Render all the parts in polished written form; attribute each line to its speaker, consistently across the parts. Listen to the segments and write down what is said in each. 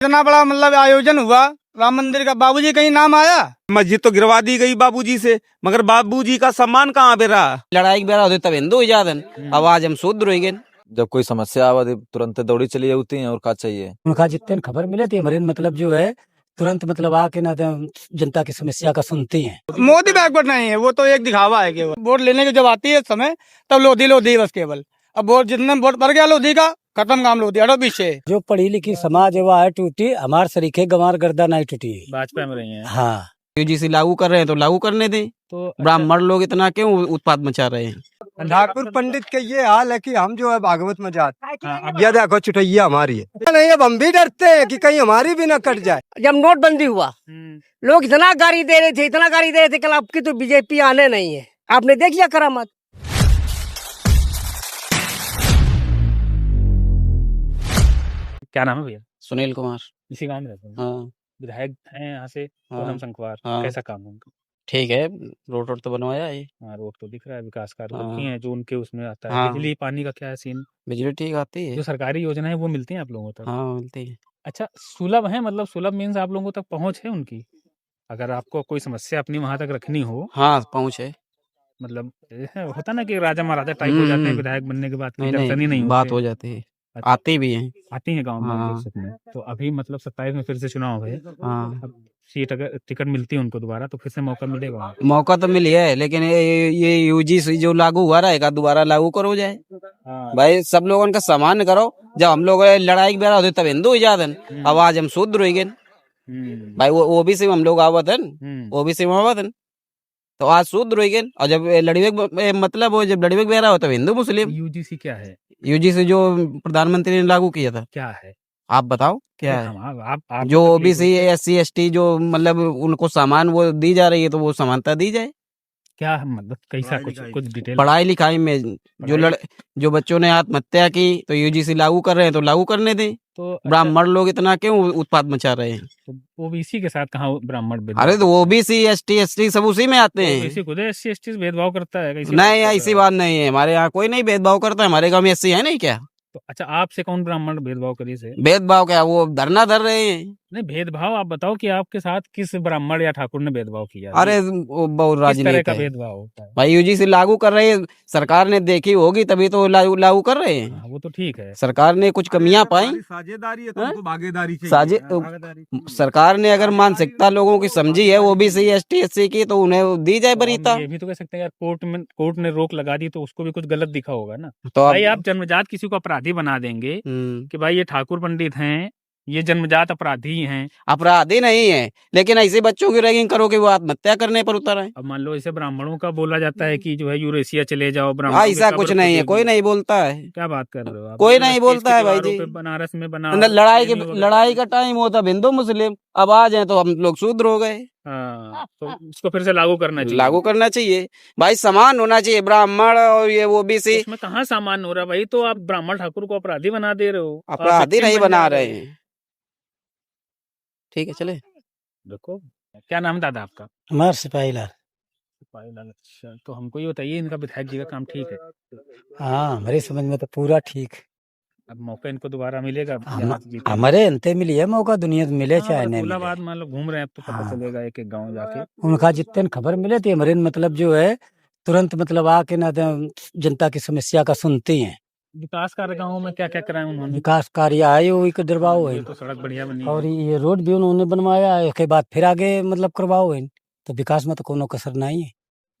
Speaker 1: इतना बड़ा मतलब आयोजन हुआ राम मंदिर का, बाबूजी कहीं नाम आया?
Speaker 2: मस्जिद तो गिरवा दी गई बाबूजी से, मगर बाबूजी का सम्मान कहाँ पे रहा?
Speaker 3: लड़ाई बेरा होते तब हिंदू इजादन अब आज हम शुद्ध रह गए।
Speaker 4: जब कोई समस्या आवा तुरंत दौड़ी चली जाती है। और क्या चाहिए
Speaker 5: उनका जितने खबर मिले थे हमारे मतलब जो है तुरंत मतलब आके ना जनता की समस्या का सुनती हैं।
Speaker 1: मोदी बैकवर्ड नहीं है, वो तो एक दिखावा है केवल। वोट लेने की जब आती है समय तब लोधी लोधी बस केवल। अब वोट जितने वोट बढ़ गया लोधी का, खत्म काम लोधी, हटो पीछे।
Speaker 5: जो पढ़ी लिखी समाज है वो है टूटी, हमारे सरीखे गंवार गर्दा नहीं टूटी।
Speaker 6: भाजपा में रही हैं।
Speaker 5: हाँ,
Speaker 3: यूजीसी लागू कर रहे हैं तो लागू करने दें।
Speaker 6: तो
Speaker 3: ब्राह्मण लोग इतना क्यों उत्पाद मचा रहे हैं?
Speaker 7: ठाकुर पंडित के ये हाल है कि हम जो है भागवत में जाते, ये देखो चुटैया हमारी है नहीं, अब हम भी डरते हैं कि कहीं हमारी भी ना कट जाए।
Speaker 8: जब नोटबंदी हुआ लोग इतना गाली दे रहे थे, इतना गाली दे रहे थे कल आपकी तो बीजेपी आने नहीं है। आपने देख लिया करामत।
Speaker 6: क्या नाम है भैया?
Speaker 3: सुनील कुमार।
Speaker 6: इसी गांव में रहते हैं?
Speaker 3: हाँ
Speaker 6: विधायक हैं यहाँ से
Speaker 3: हाँ।
Speaker 6: पूनम संखवार।
Speaker 3: हाँ।
Speaker 6: कैसा काम है उनका?
Speaker 3: ठीक है, रोड तो बनवाया है।
Speaker 6: हाँ, रोड तो दिख रहा है, विकास कार्य तो
Speaker 3: हाँ।
Speaker 6: किए हैं जो उनके उसमें आता है।
Speaker 3: हाँ।
Speaker 6: बिजली पानी का क्या है सीन?
Speaker 3: बिजली ठीक आती है।
Speaker 6: जो सरकारी योजना है वो मिलती है आप लोगों तक?
Speaker 3: हाँ मिलती है।
Speaker 6: अच्छा, सुलभ है, मतलब सुलभ मीन्स आप लोगों तक पहुँच है उनकी? अगर आपको कोई समस्या अपनी वहां तक रखनी हो,
Speaker 3: हाँ पहुँच है।
Speaker 6: मतलब होता ना कि राजा महाराजा टाइप हो जाते हैं विधायक बनने के बाद,
Speaker 3: नहीं
Speaker 6: दर्शन ही नहीं
Speaker 3: बात
Speaker 6: होते।
Speaker 3: हो जाती है।
Speaker 6: अच्छा,
Speaker 3: आती भी है।
Speaker 6: आती है गाँव में
Speaker 3: हाँ।
Speaker 6: देख सकते हैं। तो अभी मतलब 27 में फिर से चुनाव है।
Speaker 3: हाँ
Speaker 6: अब सीट अगर टिकट मिलती है उनको दोबारा तो फिर से मौका मिलेगा?
Speaker 3: मौका तो मिली है, लेकिन ये यूजीसी जो लागू हुआ रहेगा दोबारा लागू करो जाए।
Speaker 6: हाँ।
Speaker 3: भाई सब लोगों का सम्मान करो। जब हम लोग लड़ाई बेरा होते तब हिंदू इजादन अब आज हम शुद्ध रह गए। भाई वो ओबीसी में हम लोग आवतन, ओबीसी में आवतन तो आज शुद्ध रह गए। और जब लड़ीवेग मतलब वो जब लड़ीवेग बेरा होता हिंदू मुस्लिम।
Speaker 6: यूजीसी क्या है?
Speaker 3: यूजीसी जो प्रधानमंत्री ने लागू किया था,
Speaker 6: क्या है?
Speaker 3: आप बताओ क्या है?
Speaker 6: आप
Speaker 3: जो ओबीसी एससी एसटी जो मतलब उनको सामान वो दी जा रही है तो वो समानता दी जाए।
Speaker 6: क्या मतलब कैसा कुछ डिटेल?
Speaker 3: पढ़ाई लिखाई में जो बच्चों ने आत्महत्या की तो यूजीसी लागू कर रहे हैं तो लागू करने दें।
Speaker 6: तो
Speaker 3: ब्राह्मण लोग इतना क्यों उत्पाद मचा रहे हैं?
Speaker 6: तो ओबीसी के साथ कहाँ ब्राह्मण भेदभाव?
Speaker 3: अरे तो ओबीसी एसटी एसटी सब उसी में आते हैं।
Speaker 6: ओबीसी खुद एससी एसटी से भेदभाव करता है? कैसी
Speaker 3: नहीं
Speaker 6: बात कर
Speaker 3: ऐसी
Speaker 6: रहे हो?
Speaker 3: बात नहीं है, हमारे यहाँ कोई नहीं भेदभाव करता है। हमारे गांव में एससी है नहीं क्या?
Speaker 6: तो अच्छा, आपसे कौन ब्राह्मण भेदभाव करी से?
Speaker 3: भेदभाव क्या, वो धरना धर रहे हैं।
Speaker 6: नहीं, भेदभाव आप बताओ कि आपके साथ किस ब्राह्मण या ठाकुर ने भेदभाव किया?
Speaker 3: अरे वो बहुत
Speaker 6: किस तरह
Speaker 3: राजनीति
Speaker 6: का
Speaker 3: है
Speaker 6: भेदभाव होता है?
Speaker 3: भाई। यूजीसी लागू कर रहे हैं, सरकार ने देखी होगी तभी तो लागू कर रहे हैं।
Speaker 6: हाँ, वो तो ठीक है।
Speaker 3: सरकार ने कुछ कमियां पाई।
Speaker 2: साझेदारी है तो
Speaker 3: हाँ?
Speaker 2: उनको भागीदारी चाहिए।
Speaker 3: सरकार ने अगर मानसिकता लोगों की समझी है ओबीसी एसटी एससी की तो उन्हें दी जाए
Speaker 6: तो हम
Speaker 3: वरीयता।
Speaker 6: ये भी तो कह सकते हैं यार, कोर्ट ने रोक लगा दी तो उसको भी कुछ गलत दिखा होगा ना।
Speaker 3: तो
Speaker 6: भाई आप जन्मजात किसी को अपराधी बना देंगे कि भाई ये ठाकुर पंडित हैं, ये जन्मजात अपराधी हैं।
Speaker 3: अपराधी नहीं है, लेकिन ऐसे बच्चों की रैगिंग करोगे वो आत्महत्या करने पर उतर आए।
Speaker 6: अब मान लो ऐसे ब्राह्मणों का बोला जाता है कि जो है यूरेशिया चले जाओ,
Speaker 3: ऐसा कुछ नहीं है, कोई नहीं बोलता है।
Speaker 6: क्या बात कर रहे हो आप?
Speaker 3: कोई नहीं बोलता है भाई जी।
Speaker 6: बनारस में बना
Speaker 3: लड़ाई का टाइम होता हिंदू मुस्लिम, अब आ जाए तो हम लोग शूद्र हो गए।
Speaker 6: हाँ, तो उसको फिर से लागू करना चाहिए।
Speaker 3: लागू करना चाहिए भाई, समान होना चाहिए ब्राह्मण और ये ओबीसी।
Speaker 6: उसमें कहाँ सामान हो रहा है भाई? तो आप ब्राह्मण ठाकुर को अपराधी बना दे रहे हो।
Speaker 3: अपराधी नहीं बना रहे हैं। ठीक है चले।
Speaker 6: देखो, क्या नाम है दादा आपका?
Speaker 5: हमारे सिपाही लाल।
Speaker 6: अच्छा, तो हमको ये बताइए, इनका विधायक जी का काम ठीक है?
Speaker 5: हाँ, हमारी समझ में तो पूरा ठीक।
Speaker 6: अब मौका इनको दोबारा मिलेगा?
Speaker 5: हमारे अंते मिली है मौका, दुनिया में मिले चाहे नहीं मिले।
Speaker 6: बाद मान लो घूम रहे हैं तो पता चलेगा एक एक गाँव जाके।
Speaker 5: उनका जितने खबर मिले थे हमारे मतलब जो है तुरंत मतलब आके ना जनता की समस्या का सुनती हैं।
Speaker 6: विकास कार्य गाँव में क्या क्या कराए उन्होंने?
Speaker 5: विकास कार्य आए वो एक दरबाव है
Speaker 6: तो सड़क बढ़िया बनी
Speaker 5: और
Speaker 6: है।
Speaker 5: ये रोड भी उन्होंने बनवाया है, उसके बाद फिर आगे मतलब करवाओ है, तो विकास में तो कोनो कसर नहीं है।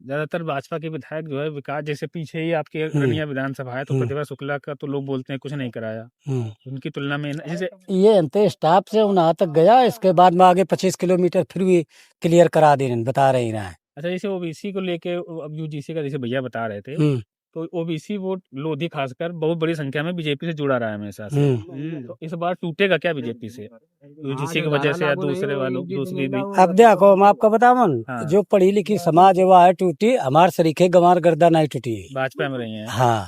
Speaker 6: ज्यादातर भाजपा के विधायक जो है विकास, जैसे पीछे ही आपके रनिया विधानसभा है तो प्रतिभा शुक्ला का तो लोग बोलते हैं कुछ नहीं कराया, उनकी तुलना में जैसे
Speaker 5: ये अंते स्टाफ से उन्हां तक गया, इसके बाद में आगे 25 किलोमीटर फिर भी क्लियर करा दे रहे, बता रहे हैं।
Speaker 6: अच्छा, जैसे ओबीसी को लेके अब यूजीसी का जैसे भैया बता रहे थे, तो ओबीसी वोट लोधी खासकर बहुत बड़ी संख्या में बीजेपी से जुड़ा रहा है हमेशा से। तो इस बार टूटेगा क्या बीजेपी से यूजीसी की वजह से या दूसरे वालों दूसरी भी?
Speaker 5: अब देखो हम आपका बताओ न,
Speaker 6: हाँ।
Speaker 5: जो पढ़ी लिखी समाज है वो है टूटी, हमारे सरीखे गंवार गर्दा नहीं टूटी।
Speaker 6: भाजपा में रही है।
Speaker 5: हाँ,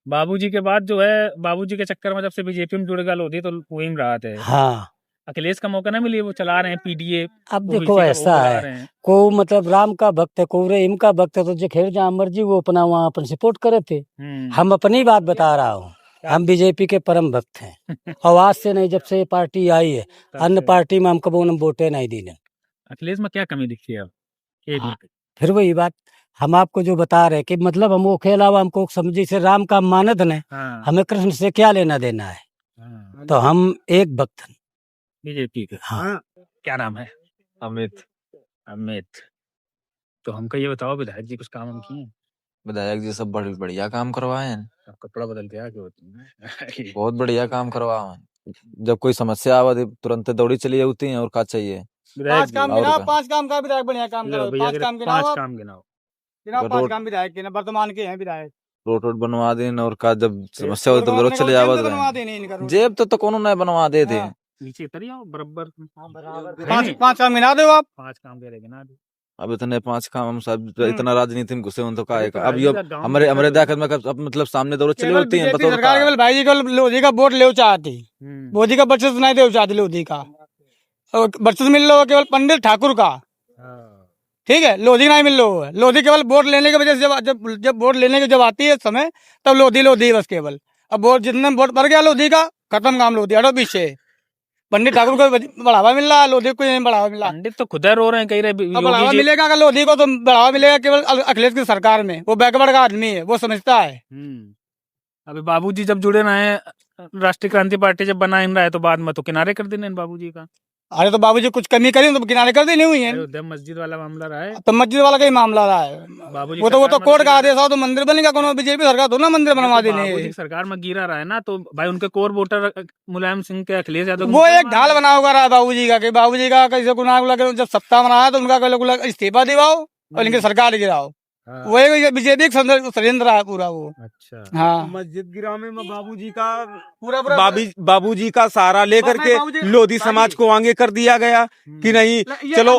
Speaker 6: बाबूजी के बाद जो है, बाबूजी के चक्कर में जब से बीजेपी में जुड़ गया लोधी तो वही में रहा थे।
Speaker 5: हाँ।
Speaker 6: अखिलेश का मौका ना मिली, वो चला रहे हैं पीडीए।
Speaker 5: अब देखो ऐसा है, को मतलब राम का भक्त है, को रहीम का भक्त है, तो जो खेर जहाँ मर्जी वो अपना वहाँ अपन सपोर्ट करे थे। हम अपनी बात बता रहा हूँ, हम बीजेपी के परम भक्त हैं और आज से नहीं, जब से ये पार्टी आई है अन्य पार्टी में हमको वो वोटे नहीं दी ने।
Speaker 6: अखिलेश में क्या कमी दिखती है अब? एक
Speaker 5: हाँ, फिर वही बात हम आपको जो बता रहे हैं कि मतलब हम वो के अलावा हमको समझी से राम का मानद ने,
Speaker 6: हाँ,
Speaker 5: हमें कृष्ण से क्या लेना देना है।
Speaker 6: हाँ,
Speaker 5: तो हम एक भक्त हैं।
Speaker 6: बीजेपी के।
Speaker 5: हाँ।
Speaker 6: क्या नाम है?
Speaker 4: अमित।
Speaker 6: अमित। तो हमको ये बताओ, विधायक जी कुछ काम हम किए हैं?
Speaker 4: विधायक जी सब बढ़िया काम करवाए हैं,
Speaker 6: अब कपड़ा बदल के आ गए होते हैं।
Speaker 4: बहुत बढ़िया काम करवाए हैं। जब कोई समस्या आवे तुरंत दौड़ी चली जाती हैं, और क्या चाहिए।
Speaker 6: विधायक
Speaker 1: पांच
Speaker 6: जी,
Speaker 1: काम
Speaker 4: और
Speaker 1: गिनाओ,
Speaker 4: क्या?
Speaker 1: 5 काम का विधायक बढ़िया काम
Speaker 6: लो
Speaker 1: करो।
Speaker 6: भैया
Speaker 1: 5
Speaker 6: के
Speaker 1: काम गिनाओ
Speaker 6: 5
Speaker 1: आप।
Speaker 6: काम गिनाओ।
Speaker 1: गिनाओ 5
Speaker 4: रोड
Speaker 1: काम विधायक के ना, वर्तमान के हैं विधायक।
Speaker 4: रोड बनवा दें, और का जब समस्या हो तो
Speaker 1: रोड
Speaker 4: जरूरत
Speaker 1: बनवाने
Speaker 4: चले
Speaker 1: का
Speaker 4: जावत
Speaker 1: जेब तो बनवा
Speaker 4: रहे।
Speaker 1: देनी इनका रोड।
Speaker 4: जेब तो कोनो नहीं बनवा देते।
Speaker 1: हाँ।
Speaker 6: नीचे उतर जाओ बराबर।
Speaker 1: पांच काम गिना दो आप।
Speaker 6: 5 काम कह रहे गिना दो।
Speaker 4: अब इतने 5 काम हम सब इतना राजनीति में घुसे, तो
Speaker 6: अरे
Speaker 4: का
Speaker 6: तो
Speaker 4: अब ये
Speaker 6: राजनीति का
Speaker 4: हमारे
Speaker 6: गाँव
Speaker 4: हमारे
Speaker 6: में
Speaker 4: दाखिल में अब मतलब सामने दौड़ चली
Speaker 1: केवल
Speaker 4: होती हैं,
Speaker 1: बीजेपी
Speaker 4: बताओ
Speaker 1: सरकार केवल भाई जी को लोधी का वोट ले चाहती। मोदी का बचत नहीं दे चाहती लोधी का। और बचत मिल लो केवल पंडित ठाकुर का। ठीक है, लोधी नहीं मिल लो है। लोधी केवल वोट लेने की वजह से जब वोट लेने की जब आती है समय, तब लोधी बस केवल। अब वोट जितने वोट पड़ गया लोधी का, खत्म काम लोधी, हटो पीछे। पंडित ठाकुर को बढ़ावा मिल रहा है, लोधी को नहीं बढ़ावा मिला।
Speaker 6: पंडित तो खुद रो रहे हैं, कह रहे
Speaker 1: तो बढ़ावा
Speaker 6: योगी जी।
Speaker 1: मिलेगा अगर लोधी को, तो बढ़ावा मिलेगा केवल अखिलेश की सरकार में। वो बैकवर्ड का आदमी है, वो समझता है।
Speaker 6: अभी बाबूजी जब जुड़े ना है, राष्ट्रीय क्रांति पार्टी जब बना इन रहा है, तो बाद में तो किनारे कर देने बाबूजी का।
Speaker 1: अरे तो बाबूजी कुछ कमी करी तो किनारे कर दी नहीं हुई है।
Speaker 6: अयोध्या मस्जिद वाला मामला रहा है,
Speaker 1: तो मस्जिद वाला का ही मामला रहा है।
Speaker 6: बाबूजी
Speaker 1: वो तो कोर्ट का आदेश हो तो मंदिर बनेगा। कोनो बीजेपी सरकार तो ना मंदिर बनवा देने।
Speaker 6: बाबूजी सरकार में गिरा रहा है ना, तो भाई उनके कोर वोटर मुलायम सिंह के, अखिलेश यादव
Speaker 1: वो एक ढाल बना हुआ रहा है बाबूजी का, कि बाबूजी का कैसे गुनाह जब सत्ता में रहा तो उनका इस्तीफा दिवाओ और इनकी सरकार गिराओ। वो बीजेपी का षड्यंत्र है पूरा वो।
Speaker 6: अच्छा।
Speaker 1: हाँ,
Speaker 2: मस्जिद गिरामे में बाबूजी का
Speaker 1: पूरा
Speaker 2: बाबूजी का सहारा लेकर के लोधी समाज को आगे कर दिया गया कि नहीं चलो,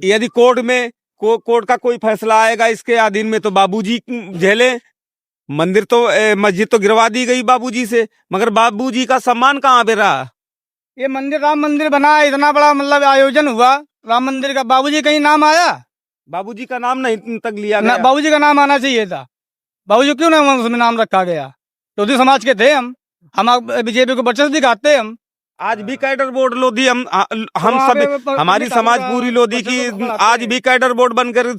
Speaker 2: यदि कोर्ट का कोई फैसला आएगा इसके अधीन में तो बाबूजी झेले। मंदिर तो मस्जिद तो गिरवा दी गई बाबूजी से, मगर बाबूजी का सम्मान कहाँ पे रहा।
Speaker 1: ये मंदिर राम मंदिर बना, इतना बड़ा मतलब आयोजन हुआ राम मंदिर का, बाबूजी कहीं नाम आया?
Speaker 2: बाबूजी का नाम नहीं तक लिया गया।
Speaker 1: बाबूजी का नाम आना चाहिए था। बाबूजी क्यों ना उसमें नाम रखा गया? लोधी समाज के थे हम बीजेपी को वर्चस्व दिखाते हम।
Speaker 2: आज भी कैडर बोर्ड लोधी हम सब, हमारी समाज पूरी लोधी की आज भी कैडर बोर्ड बनकर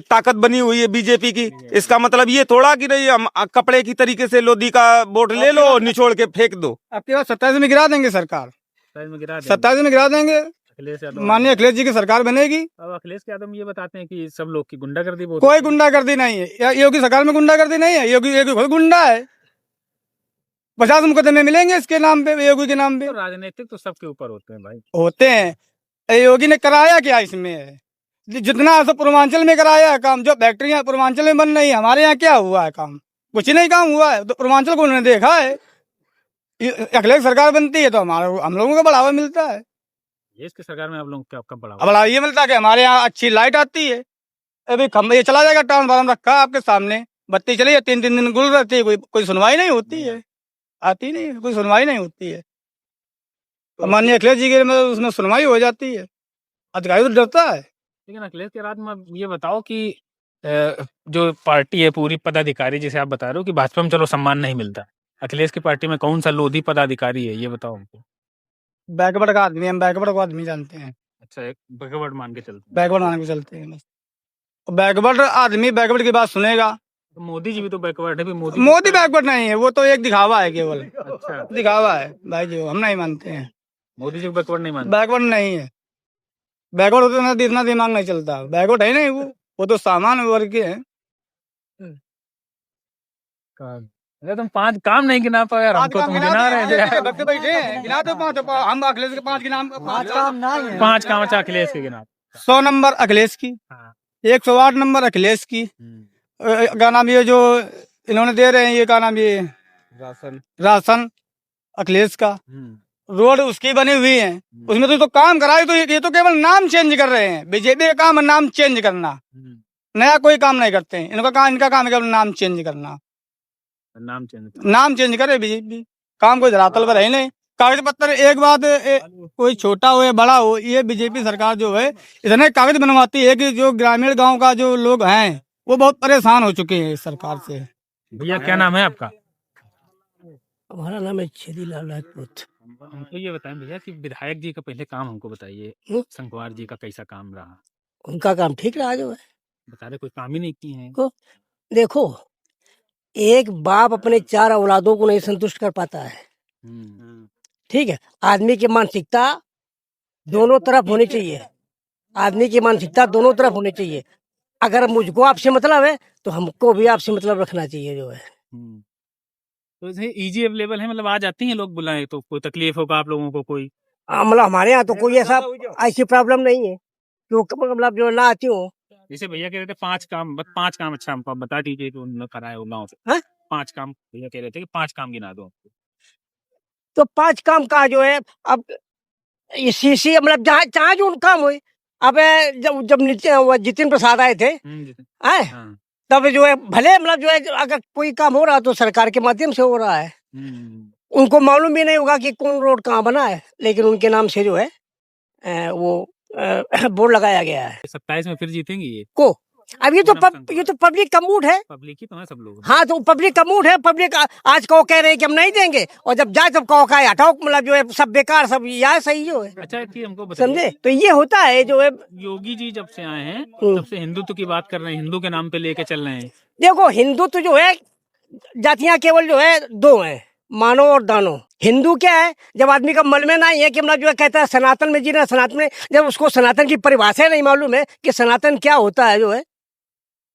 Speaker 2: ताकत बनी हुई है बीजेपी की। इसका मतलब ये थोड़ा कि नहीं हम कपड़े की तरीके से लोधी का वोट ले लो और निचोड़ के फेंक दो।
Speaker 1: आपके पास 27 में गिरा देंगे सरकार, 27 में गिरा देंगे। माननीय अखिलेश जी की सरकार बनेगी।
Speaker 6: अब अखिलेश यादव ये बताते हैं कि सब लोग की गुंडागर्दी बहुत।
Speaker 1: कोई गुंडागर्दी नहीं है योगी सरकार में, गुंडागर्दी नहीं है। योगी खुद गुंडा है। 50 मुकदमे मिलेंगे इसके नाम पे, योगी के नाम पे।
Speaker 6: तो राजनीतिक तो सबके ऊपर होते हैं भाई,
Speaker 1: होते हैं। योगी ने कराया क्या इसमें? जितना सब पूर्वांचल में कराया है काम, जो फैक्ट्रियां पूर्वांचल में बन रही है, हमारे यहाँ क्या हुआ है काम? कुछ नहीं काम हुआ है। तो पूर्वांचल को उन्होंने देखा है। अखिलेश सरकार बनती है तो हम लोगों को बढ़ावा मिलता है।
Speaker 6: इसकी सरकार में आप लोगों को आपका बड़ा
Speaker 1: बढ़ावा ये मिलता है कि हमारे यहाँ अच्छी लाइट आती है। अभी खंभा ये चला जाएगा, ट्रांसफार्मर रखा है आपके सामने, बत्ती चली है, 3-3 दिन गुल रहती है, कोई सुनवाई नहीं होती है। आती नहीं, कोई सुनवाई नहीं होती है। माननीय अखिलेश जी के उसमें सुनवाई हो जाती है। अधिकारी तो डरता है।
Speaker 6: लेकिन अखिलेश के राज में ये बताओ कि जो पार्टी है पूरी पदाधिकारी, जैसे आप बता रहे हो कि भाजपा में चलो सम्मान नहीं मिलता, अखिलेश की पार्टी में कौन सा लोधी पदाधिकारी है, ये बताओ हमको।
Speaker 1: बैकवर्ड का आदमी, हम बैकवर्ड को आदमी जानते हैं।
Speaker 6: अच्छा, एक बैकवर्ड मान के चलते हैं।
Speaker 1: बैकवर्ड मान के चलते हैं बस। बैकवर्ड आदमी बैकवर्ड की बात सुनेगा।
Speaker 6: तो मोदी जी भी तो बैकवर्ड है, भी
Speaker 1: मोदी बैकवर्ड नहीं है, वो तो एक दिखावा है केवल।
Speaker 6: अच्छा,
Speaker 1: दिखावा है भाई जी, हम नहीं मानते हैं।
Speaker 6: मोदी जी बैकवर्ड नहीं मानते।
Speaker 1: बैकवर्ड नहीं है। बैकवर्ड होते ना इतना दिमाग नहीं चलता। बैकवर्ड है नहीं, वो तो सामान्य वर्ग के हैं।
Speaker 6: अरे तुम 5 काम नहीं गिना पाए यार, हमको तुम गिना रहे थे यार।
Speaker 1: बैठे हैं, गिना दो 5। हम अखिलेश के 5 के नाम, 5 काम नहीं है।
Speaker 6: 5 काम अच्छा अखिलेश के गिना।
Speaker 1: 100 नंबर अखिलेश की, 108 नंबर अखिलेश की। क्या नाम ये जो इन्होंने दे रहे हैं, ये क्या नाम, ये राशन अखिलेश का। रोड उसकी बनी हुई है, उसमें तो काम कराए। तो ये तो केवल नाम चेंज कर रहे हैं। बीजेपी का काम है नाम चेंज करना, नया कोई काम नहीं करते हैं। इनका काम है केवल नाम चेंज करना। नाम चेंज करे बीजेपी, काम कोई धरातल पर है नहीं। कागज पत्तर एक बात, कोई छोटा हो या बड़ा हो, ये बीजेपी सरकार जो है इतने कागज बनवाती है कि जो ग्रामीण गांव का जो लोग हैं वो बहुत परेशान हो चुके हैं इस सरकार से।
Speaker 6: भैया क्या नाम है आपका?
Speaker 8: हमारा नाम है छेदीलाल राजपूत।
Speaker 6: हमको ये बताएं भैया कि विधायक जी का पहले काम हमको बताइए, संगवार जी का कैसा काम रहा?
Speaker 8: उनका काम ठीक रहा जो है।
Speaker 6: बता रहे कोई काम ही नहीं किए हैं।
Speaker 8: को देखो, एक बाप अपने 4 औलादों को नहीं संतुष्ट कर पाता है, ठीक है। आदमी की मानसिकता दोनों तरफ होनी चाहिए, आदमी की मानसिकता दोनों तरफ होनी चाहिए। अगर मुझको आपसे मतलब है तो हमको भी आपसे मतलब रखना चाहिए जो है।
Speaker 6: तो इजी अवेलेबल है, मतलब आ जाती हैं लोग बुलाएं तो? कोई तकलीफ होगा आप लोगों को कोई?
Speaker 8: मतलब हमारे यहाँ तो कोई ऐसा ऐसी प्रॉब्लम नहीं है जो मतलब जो ना आती हो।
Speaker 6: जैसे भैया कह रहे थे 5 काम, बस 5 काम अच्छा हमको आप बता दीजिए कि उन्होंने कराए हो गाँव से।
Speaker 8: हाँ?
Speaker 6: 5 काम भैया कह रहे थे कि 5 काम गिना दो।
Speaker 8: तो 5 काम का जो है, अब ये सीसी मतलब जहाँ जहाँ जो काम हुए। अब जब जब जितिन प्रसाद आए थे, आए
Speaker 6: हाँ।
Speaker 8: तब जो है भले मतलब जो है अगर कोई काम हो रहा तो सरकार के माध्यम से हो रहा है। उनको मालूम भी नहीं होगा कि कौन रोड कहाँ बना है, लेकिन उनके नाम से जो है वो बोर्ड लगाया गया है।
Speaker 6: 27 में फिर जीतेंगे ये
Speaker 8: को अब ये तो पब्लिक का मूड है।
Speaker 6: पब्लिक ही तो है सब लोग।
Speaker 8: हाँ, तो पब्लिक का मूड है। पब्लिक आज को कह रहे हैं कि हम नहीं देंगे, और जब जाए तब कहो का हटाओ, मतलब जो है सब बेकार, सब यह सही जो है।
Speaker 6: अच्छा कि हमको बताइए,
Speaker 8: समझे? तो ये होता है जो है।
Speaker 6: योगी जी जब से आए हैं तब से हिंदुत्व की बात कर रहे हैं, हिंदू के नाम पे लेके चल रहे हैं।
Speaker 8: देखो, हिंदुत्व जो है, जातियां केवल जो है 2 हैं, मानो और दानो। हिंदू क्या है? जब आदमी का मन में नहीं है कि मतलब जो है कहता है सनातन में जीना, सनातन में, जब उसको सनातन की परिभाषा नहीं मालूम है कि सनातन क्या होता है जो है,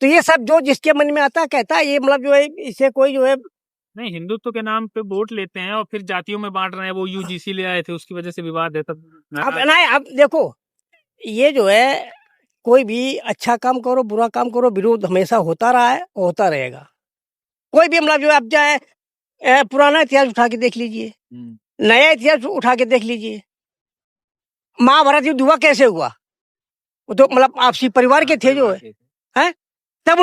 Speaker 8: तो ये सब जो जिसके मन में आता कहता है, ये मतलब जो है इससे कोई जो है
Speaker 6: नहीं, हिंदुत्व के नाम पे वोट लेते हैं और फिर जातियों में बांट रहे हैं। वो यूजीसी ले आए थे, उसकी वजह से विवाद है तब।
Speaker 8: अब नहीं, अब देखो, ये जो है कोई भी अच्छा काम करो, बुरा काम करो, विरोध हमेशा होता रहा है, होता रहेगा। कोई भी मतलब जो है, अब चाहे पुराना इतिहास उठा के देख लीजिए, नया इतिहास उठा के देख लीजिए। महाभारत युद्ध हुआ कैसे हुआ? वो तो मतलब आपसी परिवार के थे जो है, तब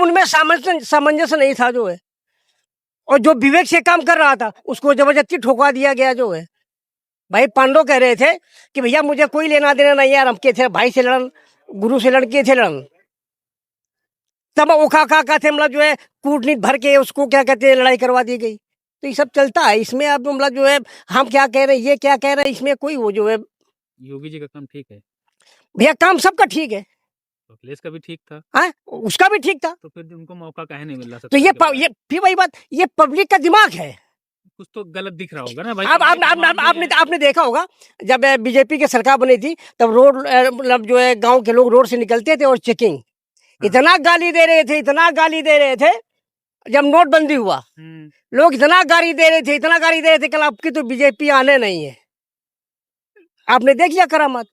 Speaker 8: उनमें सामंजस्य नहीं था जो है, और जो विवेक से काम कर रहा था उसको जबरदस्ती ठोका दिया गया जो है। भाई पांडव कह रहे थे कि भैया मुझे कोई लेना देना नहीं यार, हम के थे भाई से लड़न, गुरु से लड़के थे लड़न। तब ओखा का थे मतलब जो है कूटनीत भर के उसको क्या कहते हैं लड़ाई करवा दी गई। तो ये सब चलता है इसमें। अब मतलब जो है हम क्या कह रहे हैं, ये क्या कह रहे हैं, इसमें कोई वो जो है।
Speaker 6: योगी जी का काम ठीक है
Speaker 8: भैया, काम सबका ठीक है।
Speaker 6: अखिलेश का भी ठीक था,
Speaker 8: हाँ, उसका भी ठीक था।
Speaker 6: तो फिर उनको मौका काहे नहीं मिल रहा?
Speaker 8: तो ये फिर वही बात, ये पब्लिक का दिमाग है।
Speaker 6: कुछ तो गलत दिख रहा होगा ना भाई।
Speaker 8: अब आपने देखा होगा, जब बीजेपी की सरकार बनी थी तब रोड मतलब जो है गांव के लोग रोड से निकलते थे और चेकिंग इतना गाली दे रहे थे, इतना गाली दे रहे थे। जब नोटबंदी हुआ, लोग इतना गाली दे रहे थे, इतना गाली दे रहे थे, कल आपकी तो बीजेपी आने नहीं है। आपने देख लिया करामत।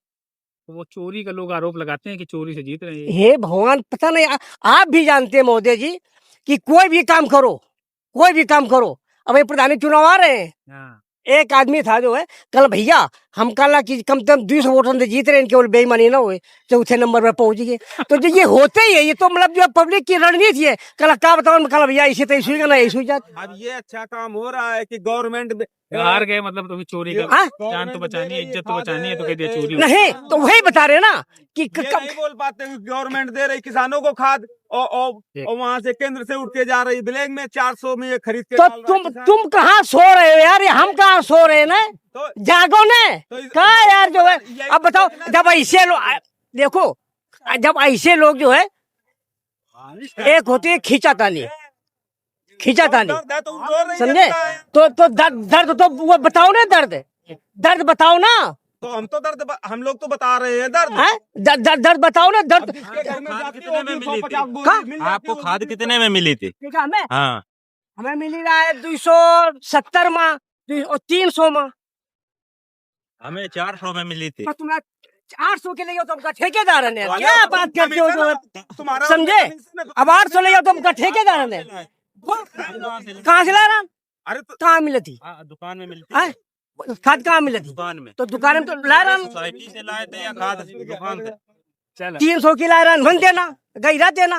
Speaker 6: वो चोरी का लोग आरोप लगाते हैं कि चोरी से जीत रहे हैं।
Speaker 8: हे भगवान, पता नहीं, आप भी जानते हैं महोदय जी कि कोई भी काम करो, कोई भी काम करो। अब ये प्रधानी चुनाव आ रहे हैं, एक आदमी था जो है कल, भैया हम कल की कम से कम 200 वोटों से जीत रहे हैं, केवल बेईमानी ना हुए, चौथे नंबर पर पहुंच गए। तो जो ये होते ही है, ये तो मतलब जो है पब्लिक की रणनीति है। कल क्या बताओ, कल भैया इसे तो इशू ना इशू जात।
Speaker 2: अब ये अच्छा काम हो रहा है कि गवर्नमेंट
Speaker 6: हार गए, मतलब तो चोरी का जान तो बचानी है, इज्जत तो बचानी है, तो कह दिया चोरी
Speaker 8: नहीं। तो वही बता रहे ना कि
Speaker 2: नहीं बोल पाते हैं। गवर्नमेंट दे रही किसानों को खाद और वहाँ से केंद्र से उठ के जा रही ब्लैक में 400 में ये खरीद के
Speaker 8: तो तुम कहाँ सो रहे हो यार, हम कहाँ सो रहे हैं ना? जागो ने कहा यार जो है। अब बताओ, जब ऐसे लोग देखो, जब ऐसे लोग जो है, एक होती है खींचातानी, समझे? तो दर्द तो वो बताओ ना, दर्द बताओ ना।
Speaker 2: तो हम तो हम लोग तो बता रहे हैं दर्द।
Speaker 8: दर्द बताओ ना, दर्द।
Speaker 9: आपको खाद कितने में मिली थी?
Speaker 8: हमें
Speaker 9: हाँ,
Speaker 8: हमें मिली रहा है 270 माह और 300 माह।
Speaker 9: हमें 400 में मिली थी।
Speaker 8: तुम्हें 800 के लिए तुमका ठेकेदार ने क्या बात करते हो जो, समझे? अब 800 ले जाओ तुमका ठेकेदार ने, कहाँ से ला रहा?
Speaker 2: अरे
Speaker 8: कहाँ मिली थी?
Speaker 9: दुकान में मिलती
Speaker 8: खाद कहाँ मिली थी?
Speaker 9: दुकान में।
Speaker 8: तो दुकान में तो ला रहा,
Speaker 9: सोसाइटी से लाए थे या खाद दुकान से?
Speaker 8: 300 की ला रहा मन देना, गैरा देना,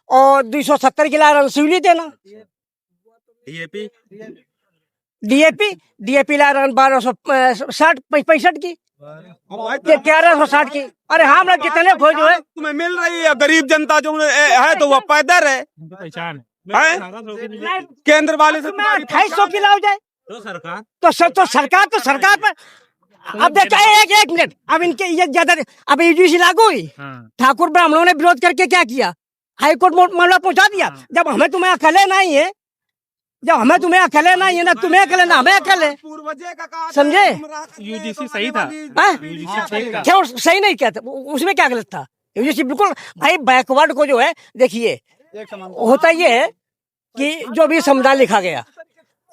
Speaker 8: और 270 की ला रहा सिवली देना। डीएपी ला रहा 1260-65 की, 1160 की। अरे हाँ, मतलब जितने खोज जो है
Speaker 2: तुम्हें मिल रही है। गरीब जनता जो है तो वह पैदल है।
Speaker 6: पहचान
Speaker 2: केंद्र वाले से
Speaker 8: 2800 की लाओ जाए
Speaker 9: तो सरकार
Speaker 8: तो सरकार पर अब देखा एक मिनट, अब इनके ये ज्यादा, अब यूजीसी लागू हुई, ठाकुर ब्राह्मणों ने विरोध करके क्या किया, हाईकोर्ट मामला पहुंचा दिया। जब हमें तुम्हें अकेले नहीं है, जब हमें तुम्हें अकेले नहीं है, ना तुम्हें अकेले ना हमें अकेले, समझे?
Speaker 6: यूजीसी सही था,
Speaker 8: क्यों सही नहीं कहते, उसमें क्या गलत था? यूजीसी बिल्कुल भाई बैकवर्ड को जो है, देखिए होता ये है कि जो भी संविधान लिखा गया,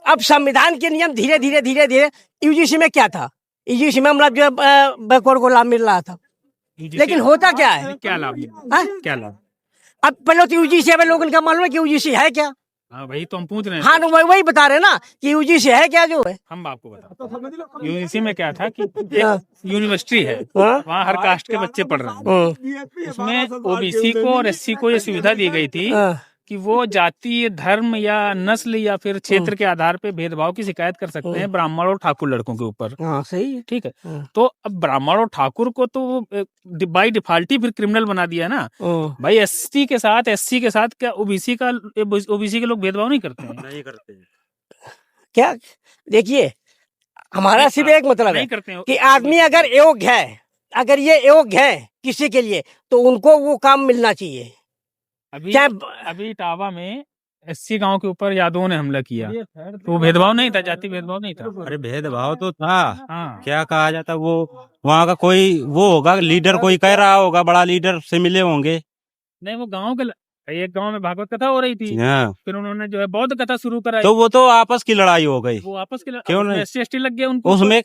Speaker 8: अब संविधान के नियम धीरे धीरे यूजीसी में क्या था, यूजीसी में मतलब जो बैकवर्ड को लाभ मिल रहा था, लेकिन होता क्या है,
Speaker 6: क्या लाभ, क्या लाभ?
Speaker 8: अब पहले तो यूजीसी है, लोगों का मालूम है कि यूजीसी है क्या?
Speaker 6: हाँ वही तो हम पूछ रहे हैं।
Speaker 8: हाँ तो वही बता रहे हैं ना कि यूजीसी है क्या जो है।
Speaker 6: हम आपको बता, यूजीसी में क्या था कि एक यूनिवर्सिटी है, वहाँ हर कास्ट के बच्चे पढ़ रहे हैं, उसमें ओबीसी को और एससी को ये सुविधा दी गई थी कि वो जाति, धर्म या नस्ल या फिर क्षेत्र के आधार पे भेदभाव की शिकायत कर सकते हैं ब्राह्मण और ठाकुर लड़कों के ऊपर।
Speaker 8: सही है,
Speaker 6: ठीक है। तो अब ब्राह्मण और ठाकुर को तो बाई डिफॉल्ट ही फिर क्रिमिनल बना दिया ना भाई। एससी के साथ क्या ओबीसी के लोग भेदभाव नहीं करते हैं?
Speaker 9: नहीं करते
Speaker 8: क्या? देखिए हमारा सिर्फ एक मतलब है कि आदमी अगर योग्य है, अगर ये योग्य है किसी के लिए, तो उनको वो काम मिलना चाहिए।
Speaker 6: अभी इटावा में एससी गांव के ऊपर यादवों ने हमला किया, तो भेदभाव नहीं था, जाति भेदभाव नहीं था।
Speaker 9: अरे भेदभाव तो था। हाँ। क्या कहा जाता, वो वहाँ का कोई वो होगा लीडर, कोई कह रहा होगा, बड़ा लीडर से मिले होंगे।
Speaker 6: नहीं, वो गांव के एक गांव में भागवत कथा हो रही थी, फिर उन्होंने जो है बौद्ध कथा शुरू कराई,
Speaker 9: तो वो तो आपस की लड़ाई हो गई।
Speaker 6: वो आपस की
Speaker 9: क्यों नहीं?
Speaker 6: एससी एसटी लग गया उनको,
Speaker 9: उसमें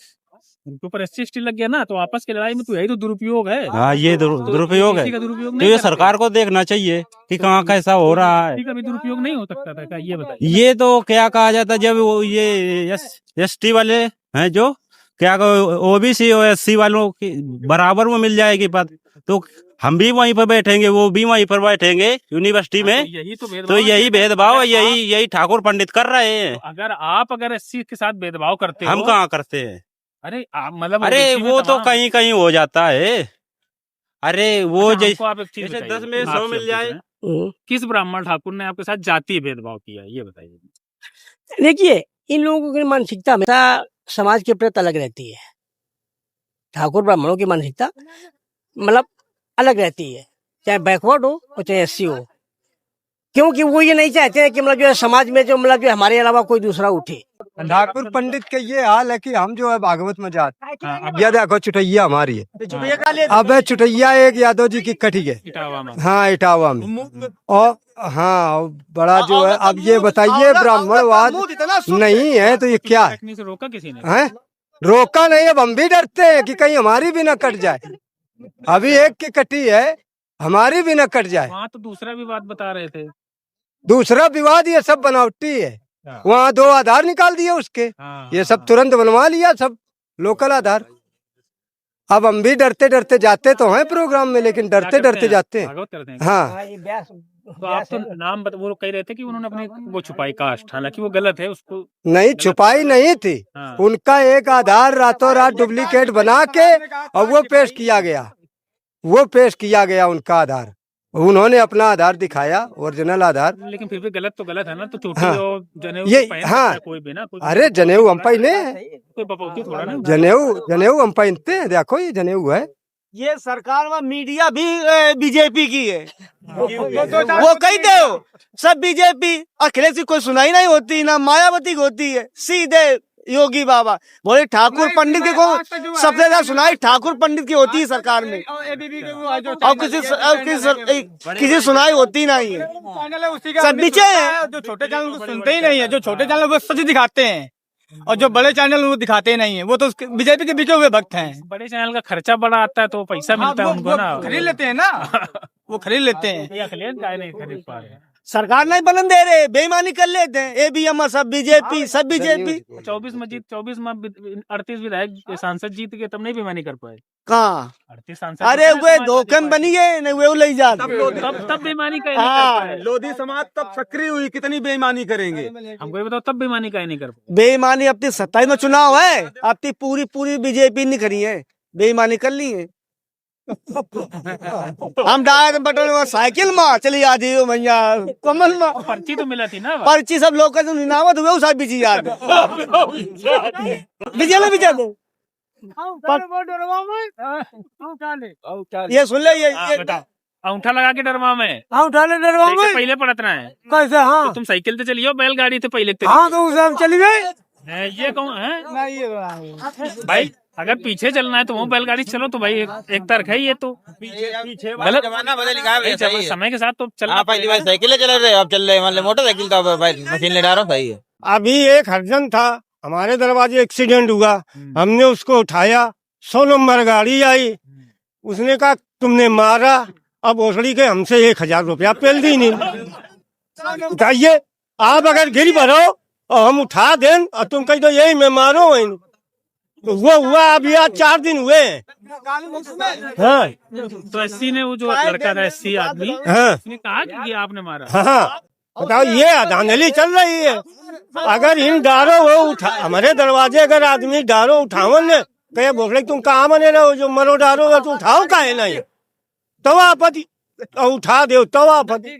Speaker 6: उनके ऊपर एससी एसटी लग गया ना, तो आपस की लड़ाई में तो यही तो दुरुपयोग है।
Speaker 9: हाँ, ये दुरुपयोग है। तो ये सरकार को देखना चाहिए कि कहाँ कैसा हो रहा है।
Speaker 6: कभी दुरुपयोग नहीं हो सकता था क्या, ये बताइए।
Speaker 9: ये तो क्या कहा जाता, जब वो ये एसटी वाले हैं जो क्या ओबीसी और एससी वालों की बराबर में मिल जाएगी पद, तो हम भी वहीं पर बैठेंगे, वो भी वहीं पर बैठेंगे यूनिवर्सिटी में। तो यही भेदभाव, यही ठाकुर पंडित कर रहे हैं।
Speaker 6: अगर एससी के साथ भेदभाव करते,
Speaker 9: हम कहाँ करते हैं?
Speaker 6: अरे मतलब,
Speaker 9: अरे वो तो कहीं कहीं हो जाता है। अरे वो
Speaker 6: आप एक चीज
Speaker 9: जैसे
Speaker 6: बताइए,
Speaker 9: 10 में 100 मिल जाए।
Speaker 6: किस ब्राह्मण ठाकुर ने आपके साथ जातीय भेदभाव किया, ये बताइए।
Speaker 8: देखिए इन लोगों की मानसिकता हमेशा समाज के प्रति अलग रहती है। ठाकुर ब्राह्मणों की मानसिकता मतलब अलग रहती है, चाहे बैकवर्ड हो और चाहे एससी हो, क्योंकि वो ये नहीं चाहते हैं कि मतलब जो है समाज में जो मतलब जो हमारे अलावा कोई दूसरा उठे।
Speaker 7: ठाकुर पंडित के ये हाल है कि हम जो है भागवत में जाते, ये देखो चुटैया हमारी है, अब चुटैया एक यादव जी की कटी है, हाँ इटावा में, और हाँ बड़ा जो है, अब ये बताइए ब्राह्मणवाद नहीं है तो ये क्या है?
Speaker 6: रोका किसी ने?
Speaker 7: हैं? रोका नहीं, अब हम भी डरते हैं कि कहीं हमारी भी न कट जाए। अभी एक की कटी है, हमारी भी न कट जाए।
Speaker 6: वहाँ तो दूसरा विवाद बता रहे थे।
Speaker 7: दूसरा विवाद ये सब बनावटी है, वहाँ 2 आधार निकाल दिए उसके, ये सब तुरंत बनवा लिया, सब लोकल आधार। अब हम भी डरते डरते जाते तो हैं प्रोग्राम में, लेकिन डरते डरते जाते हैं। हाँ
Speaker 6: तो आप तो नाम वो कह रहे थे कि उन्होंने अपने वो छुपाई कास्ट, हालांकि वो गलत है, उसको
Speaker 7: नहीं छुपाई नहीं थी, उनका एक आधार रातों रात डुप्लीकेट बना के और वो पेश किया गया उनका आधार, उन्होंने अपना आधार दिखाया, ओरिजिनल आधार।
Speaker 6: लेकिन फिर भी गलत तो गलत है ना, तो चोटी
Speaker 7: हाँ,
Speaker 6: और जनेऊ
Speaker 7: ये
Speaker 6: पहन
Speaker 7: हाँ,
Speaker 6: सकता है कोई भी ना, कोई
Speaker 7: अरे जनेऊ हम पहने,
Speaker 6: कोई बपौती थोड़ा ना।
Speaker 7: जनेऊ हम पहनते हैं, देखो ये जनेऊ है।
Speaker 10: ये सरकार व मीडिया भी बीजेपी की है, वो कही दे सब बीजेपी। अखिलेश की कोई सुनाई नहीं होती, ना मायावती की होती है, सीधे योगी बाबा बोले ठाकुर पंडित के को सबसे ज्यादा सुनाई ठाकुर पंडित की होती है सरकार में, और किसी सुनाई होती नहीं है, सब बीचे हैं।
Speaker 1: जो छोटे चैनल को सुनते ही नहीं है, जो छोटे चैनल वो सच दिखाते हैं, और जो बड़े चैनल वो दिखाते नहीं है, वो तो बीजेपी के बिके हुए भक्त हैं।
Speaker 6: बड़े चैनल का खर्चा बड़ा आता है तो पैसा मिलता है उनको ना,
Speaker 1: खरीद लेते हैं ना, वो खरीद लेते हैं।
Speaker 6: अखिलेश गाय नहीं खरीद पा रहे,
Speaker 10: सरकार नहीं बनन दे रहे, बेईमानी कर लेते हैं, एबीएम सब बीजेपी, सब बीजेपी।
Speaker 6: 24 में 38 विधायक सांसद जीत गए, तब नहीं बेईमानी कर पाए।
Speaker 10: कहाँ
Speaker 6: 38 सांसद?
Speaker 10: अरे वे धोखे में बनी गए, नहीं वे ले जाते,
Speaker 6: तब बेईमानी का
Speaker 2: हाँ, लोधी समाज तब सक्रिय हुई, कितनी बेईमानी करेंगे
Speaker 6: हमको ये बताओ, तब बेईमानी का नहीं कर पाए।
Speaker 10: बेईमानी अपनी 27 में चुनाव है, अपनी पूरी बीजेपी नहीं करी है, बेईमानी कर ली है। हम डायर बटन में साइकिल में चली आती हो भैया कमल में
Speaker 6: पर्ची तो मिला थी ना
Speaker 10: पर्ची सब लोग का जो निनावत हुए सब बिजी याद बिजले बिजले ये सुन ले ये
Speaker 6: बताओ अंगूठा लगा के डरवा में
Speaker 8: उठाने डरवा में
Speaker 6: पहले पड़तना है
Speaker 8: कैसे हाँ
Speaker 6: तो तुम साइकिल से चलियो बैलगाड़ी से पहले
Speaker 8: हाँ तो उसे हम चली गए
Speaker 6: ये कौन है भाई अगर पीछे चलना है तो वो बैलगाड़ी से चलो तो भाई एक तरफ है ये तो गलत
Speaker 4: जमाना बदल गया है, सही है।
Speaker 6: समय के साथ तो चलना
Speaker 4: हाँ पहली बार साइकिल चला रहे अब चल रहे मान ले मोटरसाइकिल तो अब भाई मशीन ले डाल रहा सही है।
Speaker 7: अभी एक हरजन था हमारे दरवाजे एक्सीडेंट हुआ हमने उसको उठाया 100 नंबर गाड़ी आई उसने कहा तुमने मारा अब ओसड़ी के हमसे 1000 रुपया पेल दी नहीं बताइए आप अगर गिर भरो और हम उठा दें और तुम कह दो यही मैं मारो वही तो वो हुआ अभी आज 4 दिन हुए हाँ
Speaker 6: तो एससी ने वो जो लड़का था एससी आदमी
Speaker 7: हाँ
Speaker 6: उसने कहा कि ये आपने मारा
Speaker 7: हाँ बताओ ये धांधली चल रही है अगर इन डारो वो उठा हमारे दरवाजे अगर आदमी डारो उठावन ने कहे बोले तुम कहाँ बने रहो जो मरो डारो तो उठाओ काहे नहीं तो आपत्ति उठा दो तो आपत्ति